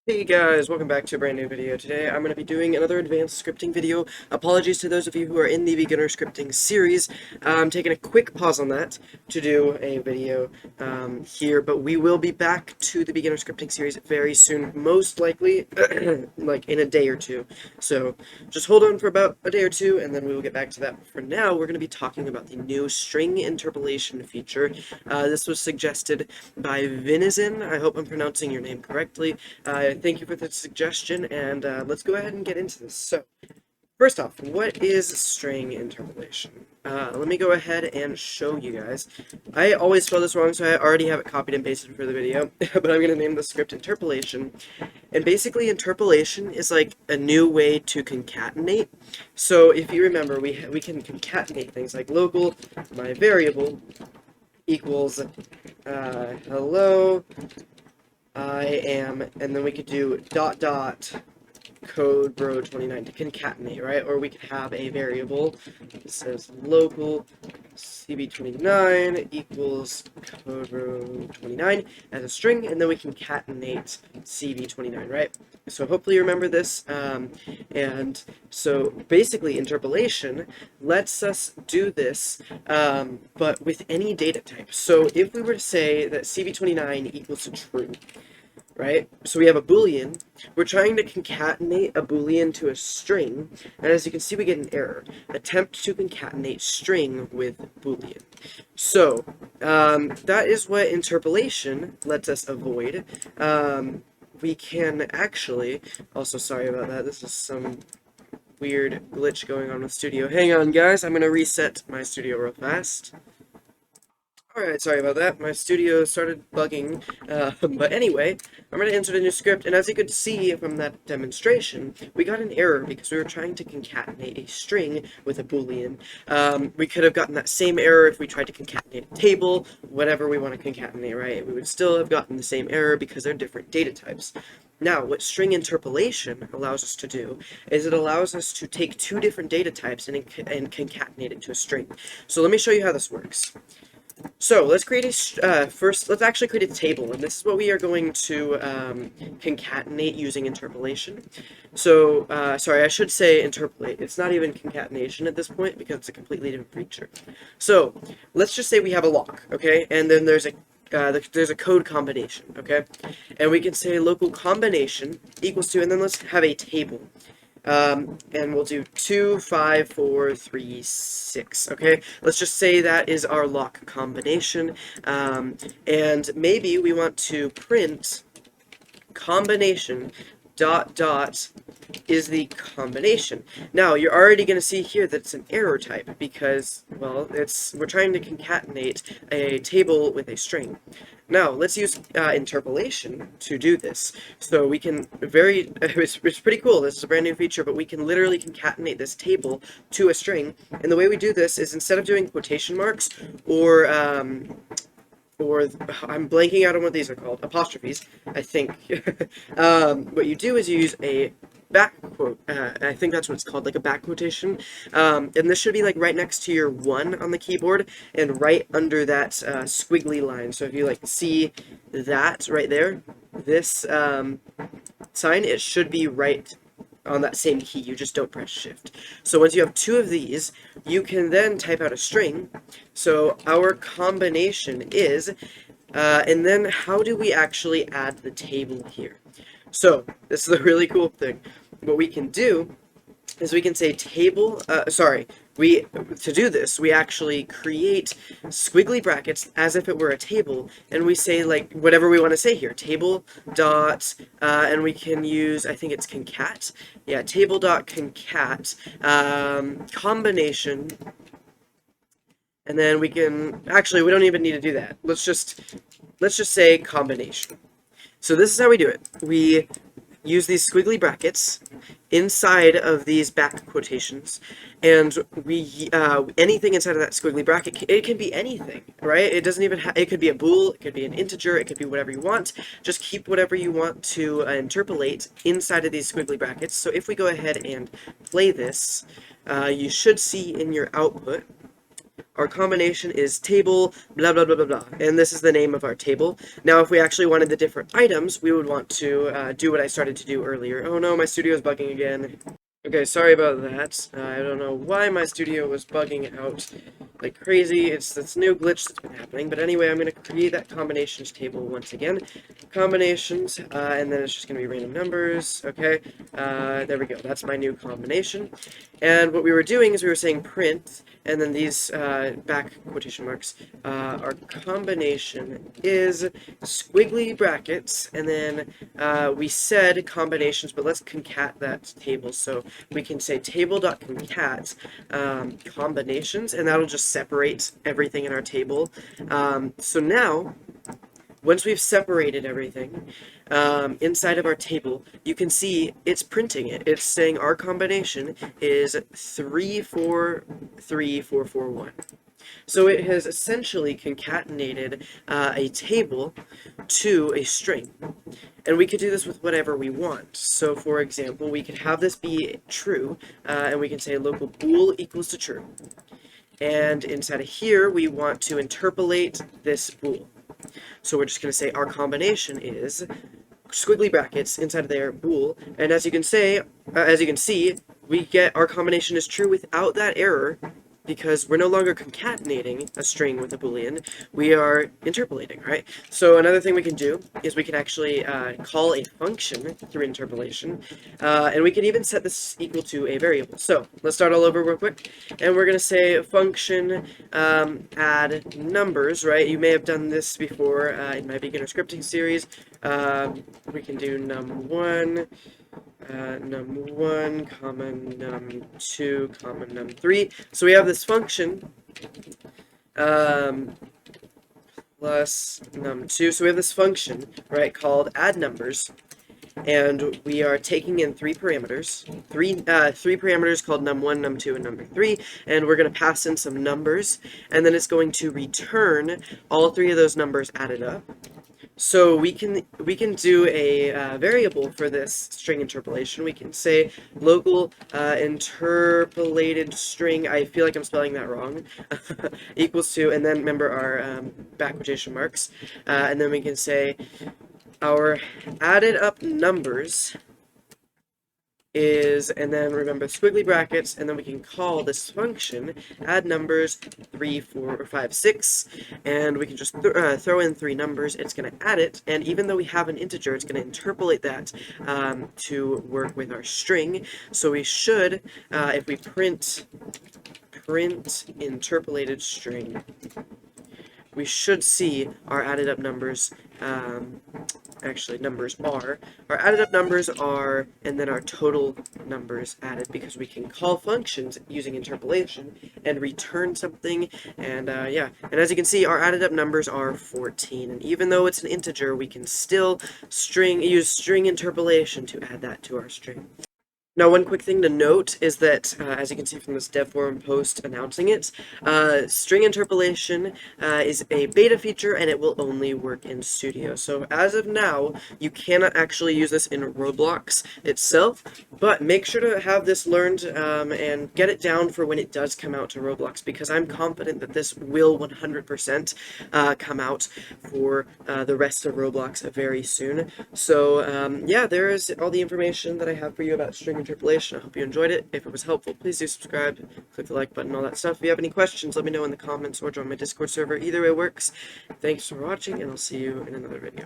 Hey guys, welcome back to a brand new video. Today I'm going to be doing another advanced scripting video. Apologies to those of you who are in the beginner scripting series. I'm taking a quick pause on that to do a video here, but we will be back to the beginner scripting series very soon, most likely like in a day or two. So just hold on for about a day or two and then we will get back to that. For now, we're going to be talking about the new string interpolation feature. This was suggested by Vinizen. I hope I'm pronouncing your name correctly. Thank you for the suggestion, and let's go ahead and get into this. So, first off, what is string interpolation? Let me go ahead and show you guys. I always spell this wrong, so I already have it copied and pasted for the video, but I'm going to name the script interpolation. And basically, interpolation is like a new way to concatenate. So, if you remember, we can concatenate things like local, my variable, equals hello, I am, and then we could do dot dot code bro 29 to concatenate, right? Or we could have a variable that says local cb29 equals code bro 29 as a string, and then we concatenate cb29, right? So hopefully you remember this, and so basically interpolation lets us do this, but with any data type. So if we were to say that cb29 equals to true, right? So we have a Boolean. We're trying to concatenate a Boolean to a string, and as you can see, we get an error. Attempt to concatenate string with Boolean. So that is what interpolation lets us avoid. We can actually, also sorry about that, this is some weird glitch going on with Studio. Hang on, guys, I'm going to reset my Studio real fast. Alright, sorry about that. My studio started bugging. But anyway, I'm going to insert a new script, and as you could see from that demonstration, we got an error because we were trying to concatenate a string with a Boolean. We could have gotten that same error if we tried to concatenate a table, whatever we want to concatenate, right? We would still have gotten the same error because they're different data types. Now, what string interpolation allows us to do is it allows us to take two different data types and concatenate it to a string. So let me show you how this works. So let's create a let's actually create a table, and this is what we are going to concatenate using interpolation. So sorry, I should say interpolate. It's not even concatenation at this point because it's a completely different feature. So let's just say we have a lock, okay, and then there's a code combination, okay, and we can say local combination equals to, and then let's have a table. And we'll do 2, 5, 4, 3, 6, okay? Let's just say that is our lock combination, and maybe we want to print combination dot dot is the combination. Now, you're already going to see here that it's an error type because, well, we're trying to concatenate a table with a string. Now, let's use interpolation to do this. So we can it's pretty cool. This is a brand new feature, but we can literally concatenate this table to a string. And the way we do this is instead of doing quotation marks or I'm blanking out on what these are called, apostrophes, I think. What you do is you use a back quote, I think that's what it's called, like a back quotation, and this should be like right next to your 1 on the keyboard, and right under that squiggly line. So if you like see that right there, this sign, it should be right on that same key, you just don't press shift. So once you have 2 of these, you can then type out a string. So our combination is, and then how do we actually add the table here? So this is a really cool thing. What we can do is we can say table, to do this, we actually create squiggly brackets as if it were a table, and we say, like, whatever we want to say here, table dot, and we can use, I think it's concat, yeah, table dot concat, combination, and then we can, actually, we don't even need to do that, let's just say combination. So this is how we do it. We use these squiggly brackets inside of these back quotations, and we anything inside of that squiggly bracket, it can be anything, right? It doesn't even it could be a bool, it could be an integer, it could be whatever you want. Just keep whatever you want to interpolate inside of these squiggly brackets. So if we go ahead and play this, you should see in your output our combination is table blah blah blah blah blah, and this is the name of our table. Now if we actually wanted the different items, we would want to do what I started to do earlier. Oh no, my studio is bugging again. Okay, sorry about that. I don't know why my studio was bugging out like crazy. It's this new glitch that's been happening. But anyway, I'm going to create that combinations table once again. Combinations, and then it's just going to be random numbers. Okay, there we go. That's my new combination. And what we were doing is we were saying print, and then these back quotation marks, our combination is squiggly brackets, and then we said combinations, but let's concat that table. So we can say table.concat combinations, and that'll just separate everything in our table. So now, once we've separated everything inside of our table, you can see it's printing it. It's saying our combination is 343441. So it has essentially concatenated a table to a string. And we could do this with whatever we want. So for example, we could have this be true, and we can say local bool equals to true. And inside of here, we want to interpolate this bool. So we're just going to say our combination is squiggly brackets inside of there bool, and as you can see, we get our combination is true without that error, because we're no longer concatenating a string with a boolean, we are interpolating, right? So another thing we can do is we can actually call a function through interpolation, and we can even set this equal to a variable. So let's start all over real quick, and we're going to say function add numbers, right? You may have done this before in my beginner scripting series. We can do num1, num1, comma num2, comma num3. So we have this function plus num2. So we have this function, right, called add numbers, and we are taking in three parameters, three parameters called num1, num2, and num3, and we're going to pass in some numbers, and then it's going to return all three of those numbers added up. So we can do a variable for this string interpolation. We can say local interpolated string, I feel like I'm spelling that wrong, equals to, and then remember our back quotation marks, and then we can say our added up numbers is, and then remember squiggly brackets, and then we can call this function add numbers 3, 4, or 5, 6, and we can just throw in three numbers. It's going to add it, and even though we have an integer, it's going to interpolate that to work with our string. So we should, if we print interpolated string, we should see our added up numbers, actually numbers are, our added up numbers are, and then our total numbers added, because we can call functions using interpolation and return something, and yeah, and as you can see, our added up numbers are 14, and even though it's an integer, we can still use string interpolation to add that to our string. Now, one quick thing to note is that, as you can see from this dev forum post announcing it, string interpolation is a beta feature, and it will only work in Studio. So as of now, you cannot actually use this in Roblox itself, but make sure to have this learned and get it down for when it does come out to Roblox, because I'm confident that this will 100% come out for the rest of Roblox very soon. So yeah, there is all the information that I have for you about string interpolation. I hope you enjoyed it. If it was helpful, please do subscribe, click the like button, all that stuff. If you have any questions, let me know in the comments or join my Discord server. Either way works. Thanks for watching, and I'll see you in another video.